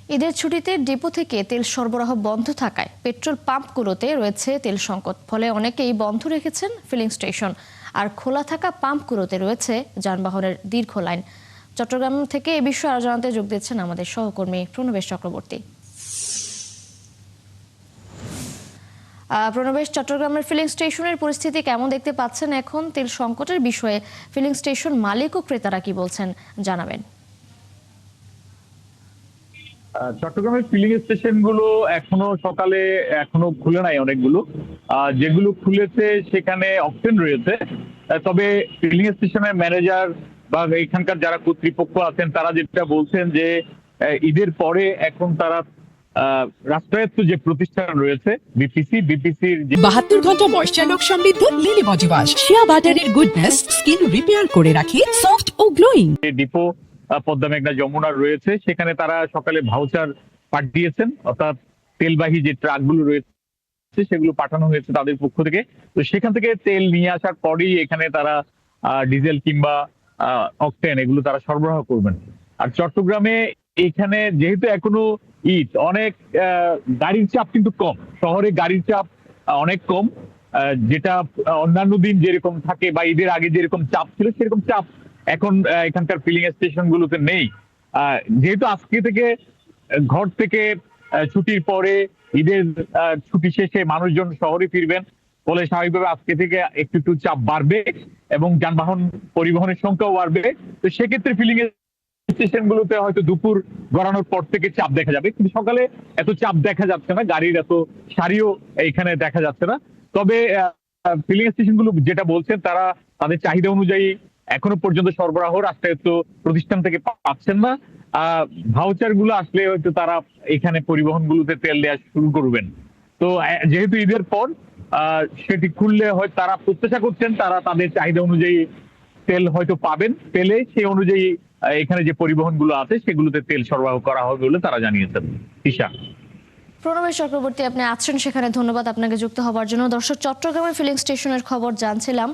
ঈদের ছুটিতে ডিপো থেকে তেল সরবরাহ বন্ধ থাকায় পেট্রোল পাম্পগুলোতে রয়েছে তেল সংকট। ফলে অনেকেই বন্ধ রেখেছেন ফিলিং স্টেশন, আর খোলা থাকা পাম্পগুলোতে রয়েছে যানবাহনের দীর্ঘ লাইন। চট্টগ্রাম থেকে এ বিষয়ে আরো জানাতে যোগ দিচ্ছেন আমাদের সহকর্মী প্রণবেশ চক্রবর্তী। প্রণবেশ, চট্টগ্রামের ফিলিং স্টেশনের পরিস্থিতি কেমন দেখতে পাচ্ছেন এখন? তেল সংকটের বিষয়ে ফিলিং স্টেশন মালিক ও ক্রেতারা কি বলছেন জানাবেন। চট্টগ্রামের ফিলিং স্টেশন গুলো এখনো খুলে নাই অনেকগুলো। যেগুলো খুলেছে সেখানে অকটেন রয়েছে। তবে ফিলিং স্টেশনের ম্যানেজার বা এখানকার যারা কর্তৃপক্ষ আছেন তারা যেটা বলছেন যে ঈদের পরে এখন তারা রাষ্ট্রায়ত্ত যে প্রতিষ্ঠান রয়েছে বিপিসির 72 ঘন্টা ময়েশ্চার লক সমৃদ্ধ লিলি বডি ওয়াশ, শিয়া বাটারের গুডনেস স্কিন রিপেয়ার করে রাখে সফট ও গ্লোয়িং। ডিপো পদ্মা মেঘনা যমুনার রয়েছে, সেখানে তারা সকালে ভাউচার পাঠিয়েছেন, অর্থাৎ তেলবাহী যে ট্রাকগুলো রয়েছে সেগুলো পাঠানো হয়েছে তাদের পক্ষ থেকে। তো সেখান থেকে তেল নিয়ে আসার পরেই এখানে তারা ডিজেল কিংবা অকটেন এগুলো তারা সরবরাহ করবেন। আর চট্টগ্রামে এখানে যেহেতু এখনো ঈদ, অনেক গাড়ির চাপ কিন্তু কম, শহরে গাড়ির চাপ অনেক কম। যেটা অন্যান্য দিন যেরকম থাকে বা ঈদের আগে যেরকম চাপ ছিল সেরকম চাপ এখন এখানকার ফিলিং স্টেশন গুলোতে নেই। যেহেতু আজকে থেকে ঘর থেকে ছুটির পরে ঈদের ছুটি শেষে মানুষজন শহরে ফিরবেন, ফলে স্বাভাবিকভাবে আজকে থেকে একটু চাপ বাড়বে এবং যানবাহন পরিবহনের সংখ্যাও বাড়বে। তো সেক্ষেত্রে ফিলিং স্টেশন গুলোতে হয়তো দুপুর গড়ানোর পর থেকে চাপ দেখা যাবে, কিন্তু সকালে এত চাপ দেখা যাচ্ছে না, গাড়ির এত সারিও এখানে দেখা যাচ্ছে না। তবে ফিলিং স্টেশন গুলো যেটা বলছেন, তারা তাদের চাহিদা অনুযায়ী এখনো পর্যন্ত সরবরাহ রাষ্ট্রায়ত্ত প্রতিষ্ঠান থেকে পাচ্ছেন না। ভাউচার গুলো আসলে হয়তো তারা এখানে পরিবহন গুলোতে তেল দেওয়া শুরু করবেন। তো যেহেতু ঈদের পর সেটি খুললে হয় তারা প্রত্যাশা করছেন তারা তাদের চাহিদা অনুযায়ী তেল হয়তো পাবেন, পেলে সেই অনুযায়ী এখানে যে পরিবহন গুলো আছে সেগুলোতে তেল সরবরাহ করা হবে বলে তারা জানিয়েছেন। ঈশা। প্রণবেশ চক্রবর্তী, আপনি আছেন সেখানে, ধন্যবাদ আপনাকে যুক্ত হওয়ার জন্য। দর্শক, চট্টগ্রামের ফিলিং স্টেশনের খবর জানছিলাম।